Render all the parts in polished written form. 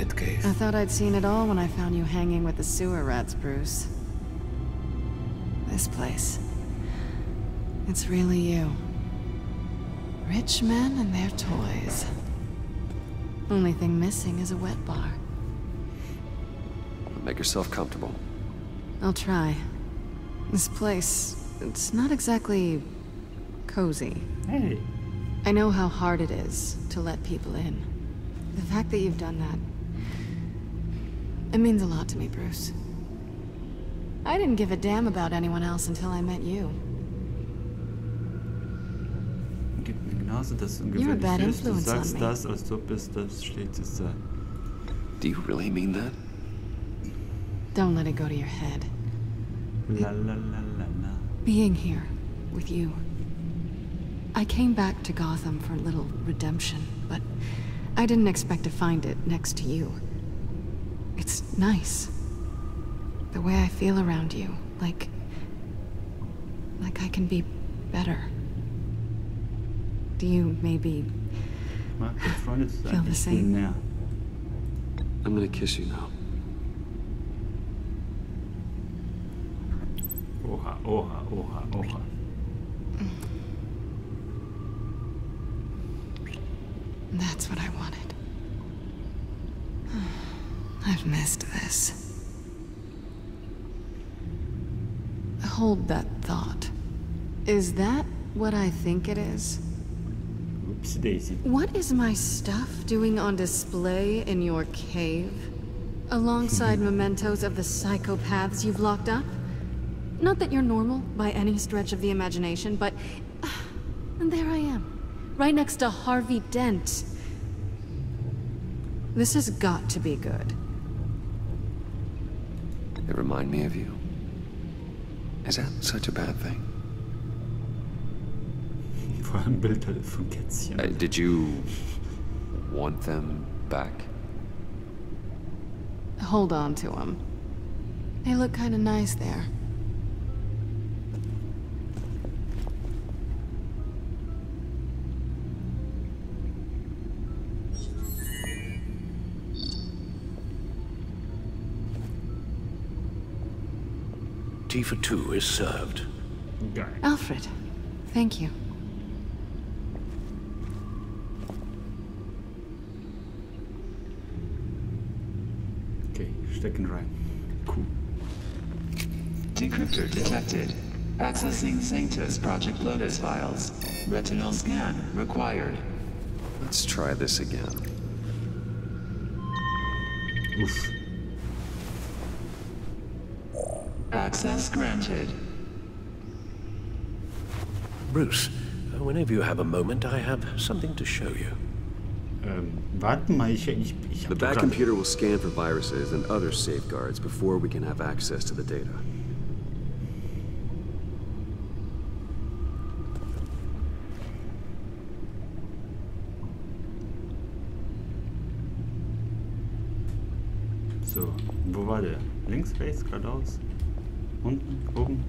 Batcave. I thought I'd seen it all when I found you hanging with the sewer rats, Bruce. This place. It's really you. Rich men and their toys. Only thing missing is a wet bar. Make yourself comfortable. I'll try. This place, it's not exactly cozy. Hey. I know how hard it is to let people in. The fact that you've done that, it means a lot to me, Bruce. I didn't give a damn about anyone else until I met you. Gib mir genauso das You're a bad ungewöhnlich ist. Du influence on sagst me. das, als ob es das Schlechteste. Do you really mean that? Don't let it go to your head. La la la la la. Being here with you. I came back to Gotham for a little redemption, but I didn't expect to find it next to you. It's nice. The way I feel around you, like I can be better. Do you maybe Mag befreundet sein. Feel the Ich same. bin näher. I'm gonna kiss you now. Oha, oha, oha, oha. That's what I wanted. I've missed this. Hold that thought. Is that what I think it is? Oops, Daisy. What is my stuff doing on display in your cave? Alongside mementos of the psychopaths you've locked up? Not that you're normal by any stretch of the imagination, but... and there I am, right next to Harvey Dent. This has got to be good. They remind me of you. Is that such a bad thing? Vor allem Bild halt von Kätzchen. Did you want them back? Hold on to them. They look kind of nice there. Tea for two is served. Geil. Alfred, thank you. Okay, stecken rein. Cool. Decryptor detected. Accessing Sanctus Project Lotus files. Retinal scan required. Let's try this again. Uff. Access granted. Bruce, whenever you have a moment, I have something to show you. Warte mal, ich The hab Bat grad- computer will scan for viruses and other safeguards before we can have access to the data. So, wo war der? Links, rechts, geradeaus? Unten, oben?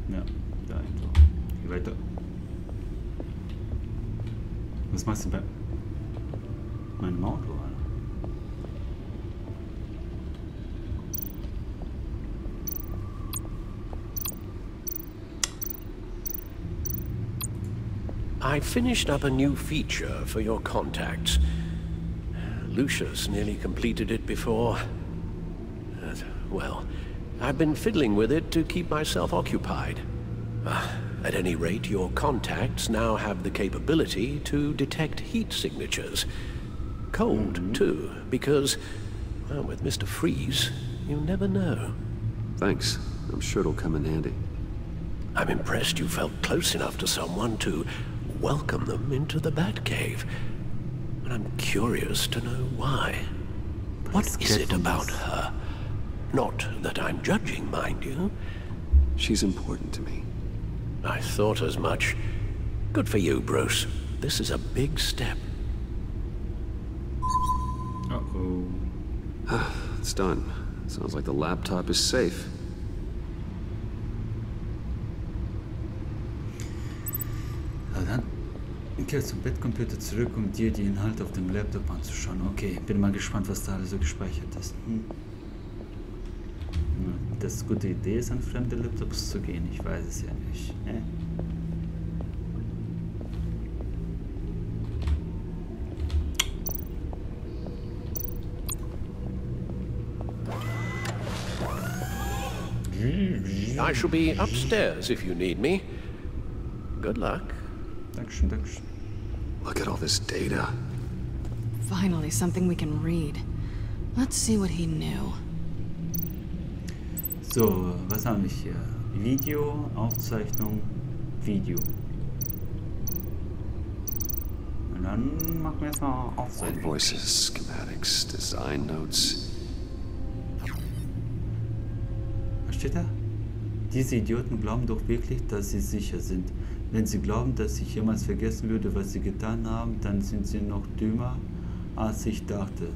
Ja, da einfach. Geh weiter. Was machst du bei meinem Auto, Alter? I finished up a new feature for your contacts. Lucius nearly completed it before. Well, I've been fiddling with it to keep myself occupied. At any rate, your contacts now have the capability to detect heat signatures. Cold, too, because, well, with Mr. Freeze, you never know. Thanks. I'm sure it'll come in handy. I'm impressed you felt close enough to someone to welcome them into the Batcave. But I'm curious to know why. What is it about her? Not that I'm judging, mind you. She's important to me. I thought as much. Good for you, Bruce. This is a big step. Uh-oh. It's done. Sounds like the laptop is safe. Na dann, Okay, zum Bettcomputer zurück, um dir die Inhalte auf dem Laptop anzuschauen. Okay, bin mal gespannt, was da alles so gespeichert ist. Das ist eine gute Idee ist, an fremde Laptops zu gehen. Ich weiß es ja nicht. I shall be upstairs if you need me. Good luck. Dankeschön, Dankeschön. Look at all this data. Finally, something we can read. Let's see what he knew. So, was habe ich hier? Video, Aufzeichnung, Video. Und dann machen wir erstmal Aufzeichnung. Invoices, schematics, design notes. Was steht da? Diese Idioten glauben doch wirklich, dass sie sicher sind. Wenn sie glauben, dass ich jemals vergessen würde, was sie getan haben, dann sind sie noch dümmer, als ich dachte.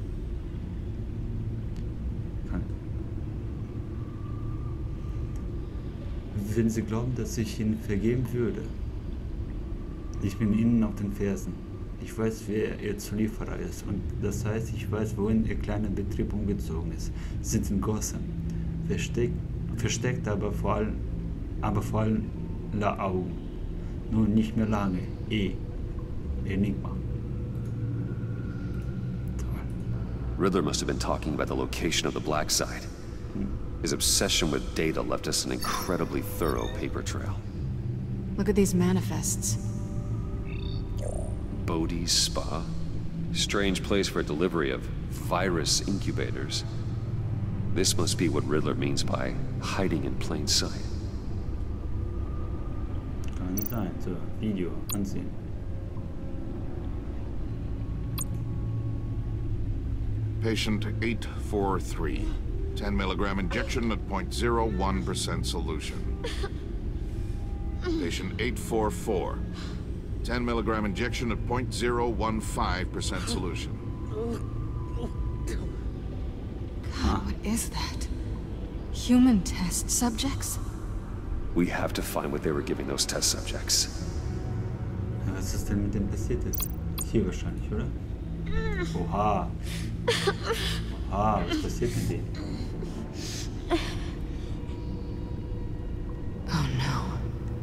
Wenn sie glauben, dass ich ihnen vergeben würde. Ich bin ihnen auf den Fersen. Ich weiß, wer ihr Zulieferer ist. Und das heißt, ich weiß, wohin ihr kleiner Betrieb umgezogen ist. Sie sind in Gotham. Versteckt aber vor allem Augen. Nur nicht mehr lange. Enigma. Riddler must have been talking about the location of the black site. His obsession with data left us an incredibly thorough paper trail. Look at these manifests. Bodhi's Spa? Strange place for a delivery of virus incubators. This must be what Riddler means by hiding in plain sight. Kann sein. So, Video ansehen. Patient 843. 10 milligram injection at 0.01% solution. Patient 844. 10 milligram injection at 0.015% solution. God, what is that? Human test subjects? We have to find what they were giving those test subjects. Was ist denn mit dem passiert jetzt? Hier wahrscheinlich, oder? Oha. Oha, was passiert mit denen? Oh no.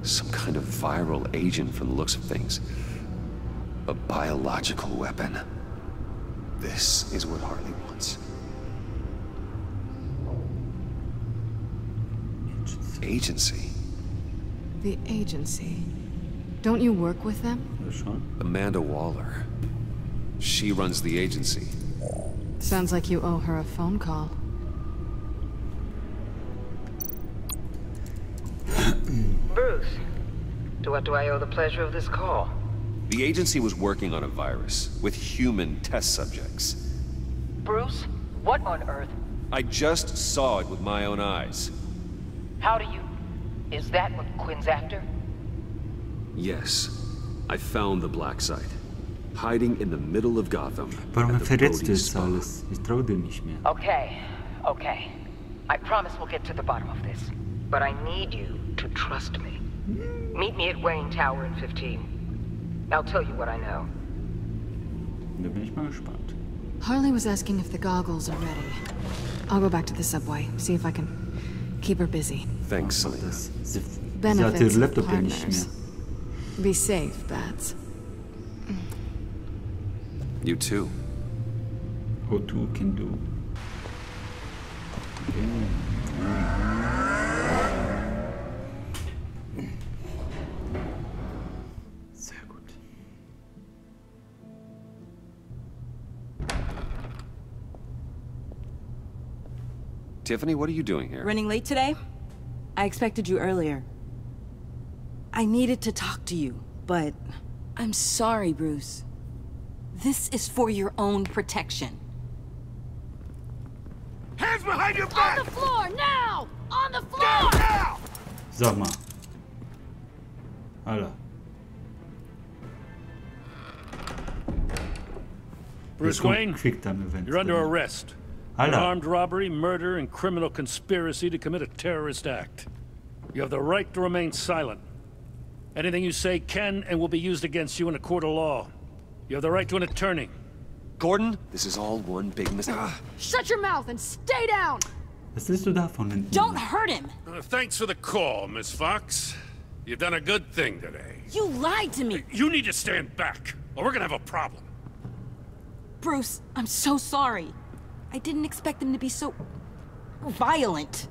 Some kind of viral agent from the looks of things. A biological weapon. This is what Harley wants. Agency. The agency. Don't you work with them? Ja, schon. Amanda Waller. She runs the agency. Sounds like you owe her a phone call. Bruce, to what do I owe the pleasure of this call? The agency was working on a virus with human test subjects. Bruce, what on earth? I just saw it with my own eyes. How do you... Is that what Quinn's after? Yes. I found the black site. Hiding in the middle of Gotham. Warum at the verrätst du Bodhi's jetzt Spa. alles? Ich trau dir nicht mehr. Okay. I promise we'll get to the bottom of this. But I need you to trust me. Meet me at Wayne Tower in 15. I'll tell you what I know. Da bin ich mal gespannt. Harley was asking if the goggles are ready. I'll go back to the subway, see if I can keep her busy. Thanks, Selena. Sie hat Benefits den of Laptop ja nicht partners. mehr. Be safe, Bats. You too. O2 can do. Sehr gut. Tiffany, what are you doing here? Running late today? I expected you earlier. I needed to talk to you, but... I'm sorry, Bruce. This is for your own protection. Hands behind your back! On the floor, now! On the floor! Now! Sag mal. Alter. Bruce Jetzt kommt Wayne, Quicktime-Event. you're under arrest. For Alter. armed robbery, murder, and criminal conspiracy to commit a terrorist act. You have the right to remain silent. Anything you say can and will be used against you in a court of law. You have the right to an attorney. Gordon, this is all one big mistake. Shut your mouth and stay down! Was willst du davon? Don't hurt him! Thanks for the call, Miss Fox. You've done a good thing today. You lied to me! You need to stand back, or we're gonna have a problem. Bruce, I'm so sorry. I didn't expect them to be so... violent.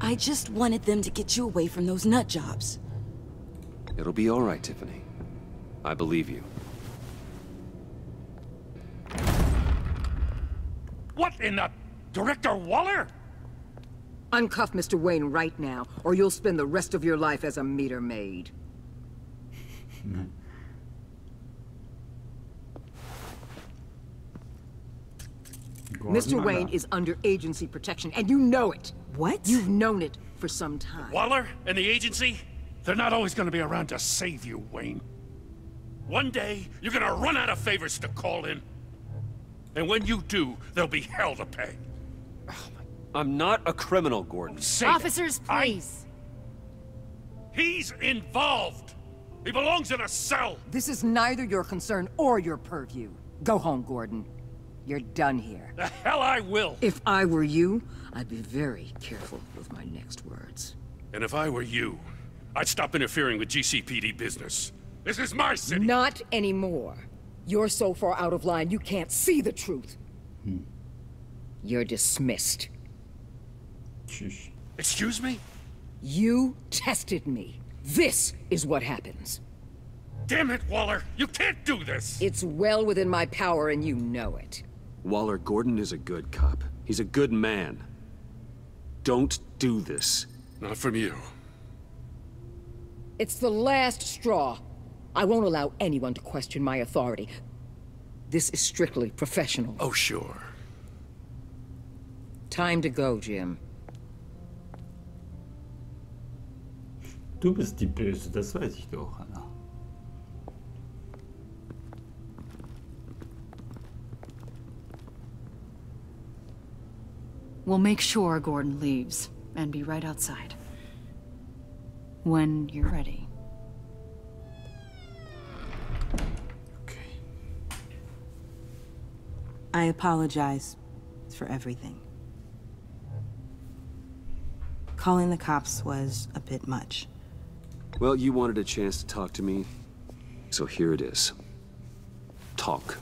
I just wanted them to get you away from those nut jobs. It'll be all right, Tiffany. I believe you. What in the... Director Waller? Uncuff Mr. Wayne right now, or you'll spend the rest of your life as a meter maid. Mr. Wayne is under agency protection, and you know it. What? You've known it for some time. Waller and the agency? They're not always gonna be around to save you, Wayne. One day, you're gonna run out of favors to call in. And when you do, there'll be hell to pay. I'm not a criminal, Gordon. Officers, please. He's involved. He belongs in a cell. This is neither your concern or your purview. Go home, Gordon. You're done here. The hell I will. If I were you, I'd be very careful with my next words. And if I were you, I'd stop interfering with GCPD business. This is my city. Not anymore. You're so far out of line, you can't see the truth. You're dismissed. Tschüss. Excuse me? You tested me. This is what happens. Damn it, Waller! You can't do this! It's well within my power, and you know it. Waller, Gordon is a good cop. He's a good man. Don't do this. Not from you. It's the last straw. I won't allow anyone to question my authority. This is strictly professional. Oh, sure. Time to go, Jim. Du bist die Böse, das weiß ich doch, Anna. We'll make sure Gordon leaves, and be right outside. When you're ready. Okay. I apologize for everything. Calling the cops was a bit much. Well, you wanted a chance to talk to me, so here it is. Talk.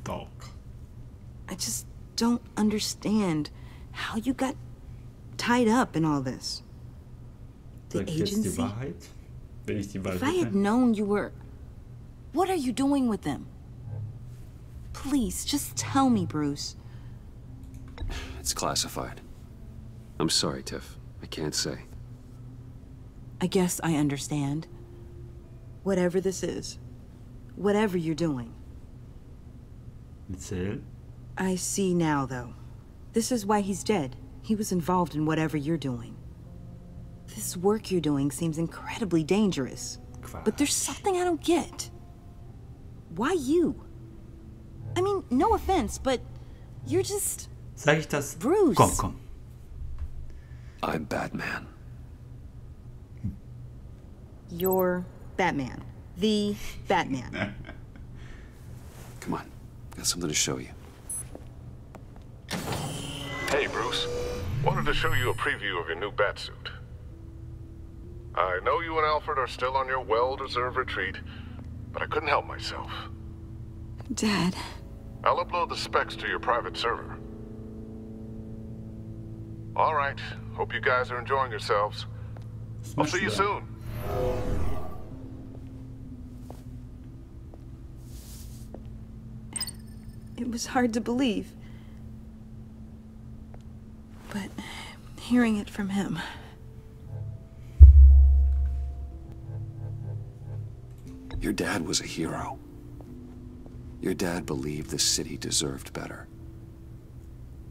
Talk. I just don't understand how you got tied up in all this. The Sag ich jetzt die agency? Wahrheit? Wenn ich die Wahrheit If I had known you were... What are you doing with them? Please, just tell me, Bruce. It's classified. I'm sorry, Tiff. I can't say. I guess I understand. Whatever this is. Whatever you're doing. Erzähl. I see now, though. This is why he's dead. He was involved in whatever you're doing. This work you're doing seems incredibly dangerous. But there's something I don't get. Why you? I mean, no offense, but you're just... Sag ich das? Bruce. Komm. I'm Batman. You're Batman. The Batman. Come on. Got something to show you. Hey, Bruce. Wanted to show you a preview of your new batsuit. I know you and Alfred are still on your well-deserved retreat, but I couldn't help myself. Dad. I'll upload the specs to your private server. All right. Hope you guys are enjoying yourselves. I'll see you soon. It was hard to believe. But hearing it from him... Your dad was a hero. Your dad believed the city deserved better.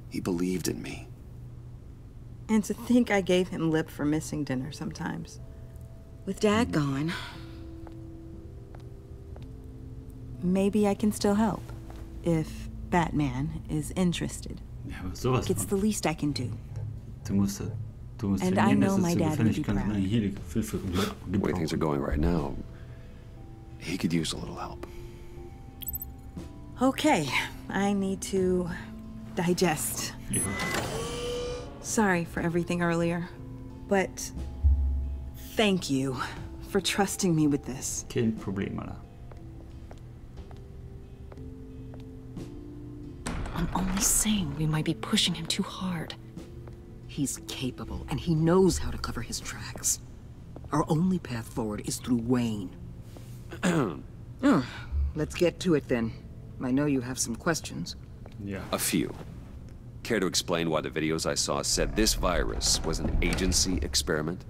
He believed in me. And to think I gave him lip for missing dinner sometimes. With Dad gone... Maybe I can still help. If Batman is interested. Ja, aber sowas It's von. the least I can do. Du musst Du musst And I verlieren, dass know es my so dad would gefällig be kann. proud. Hier Hilfe The way things are gebrauchen. going right now, he could use a little help. Okay, I need to digest. Ja. Sorry for everything earlier, but thank you for trusting me with this. Kein Problem, Alter. I'm only saying we might be pushing him too hard. He's capable, and he knows how to cover his tracks. Our only path forward is through Wayne. Let's get to it then. I know you have some questions. Ja. A few. Care to explain why the videos I saw said this virus was an agency experiment?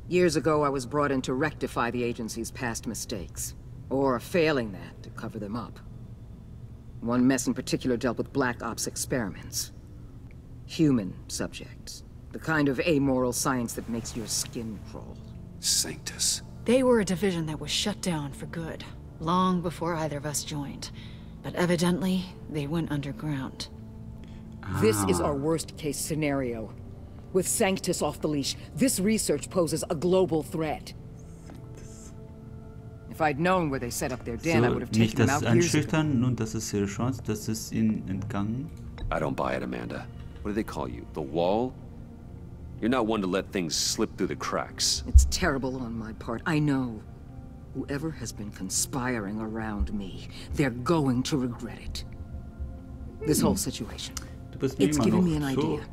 Years ago, I was brought in to rectify the agency's past mistakes. Or failing that, to cover them up. One mess in particular dealt with Black Ops experiments. Human subjects. The kind of amoral science that makes your skin crawl. Sanctus. They were a division that was shut down for good, long before either of us joined. But evidently, they went underground. This is our worst-case scenario. With Sanctus off the leash, this research poses a global threat. If I'd known where they set up their den, I would So, have nicht taken them das out years ago. Einschüchtern, nun das ist ihre Chance, das ist ihnen entgangen. I don't buy it, Amanda. What do they call you? The Wall? You're not one to let things slip through the cracks. It's terrible on my part, I know. Whoever has been conspiring around me, they're going to regret it. This whole situation. Du bist mir It's immer giving me noch an so idea.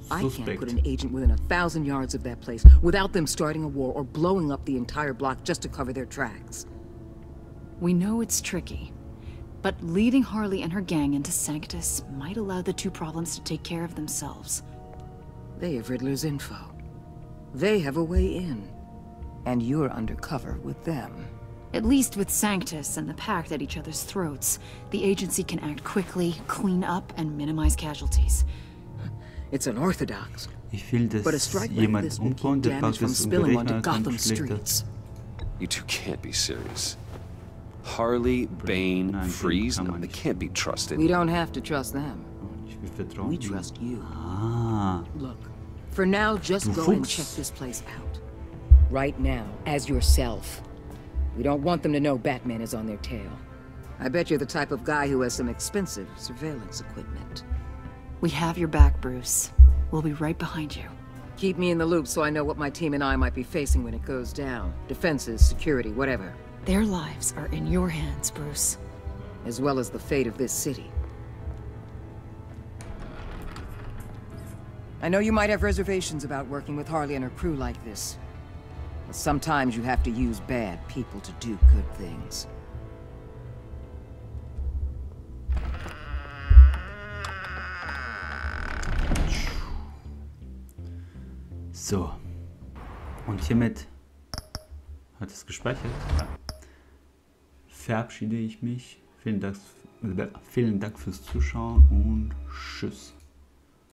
I can't suspekt. put an agent within 1,000 yards of that place without them starting a war or blowing up the entire block just to cover their tracks. We know it's tricky, but leading Harley and her gang into Sanctus might allow the two problems to take care of themselves. They have Riddler's info. They have a way in. And you're undercover with them. At least with Sanctus and the Pact at each other's throats, the agency can act quickly, clean up, and minimize casualties. It's unorthodox. Ich will, But a dass strike like jemand this will umkommt, keep der damage packt from es spilling onto Berechner, dann Gotham schlägt er. streets. You two can't be serious. Harley, Bane, Nein, Freeze, kann no, man they nicht. can't be trusted. We don't have to trust them. Ich will vertrauen. We trust you. Ah, Look, for now, just Du go and Fuchs. check this place out. Right now, as yourself. We don't want them to know Batman is on their tail. I bet you're the type of guy who has some expensive surveillance equipment. We have your back, Bruce. We'll be right behind you. Keep me in the loop so I know what my team and I might be facing when it goes down. Defenses, security, whatever. Their lives are in your hands, Bruce. As well as the fate of this city. I know you might have reservations about working with Harley and her crew like this. But sometimes you have to use bad people to do good things. so. Und hiermit hat es gespeichert. Ja. Verabschiede ich mich. Vielen Dank fürs Zuschauen und tschüss.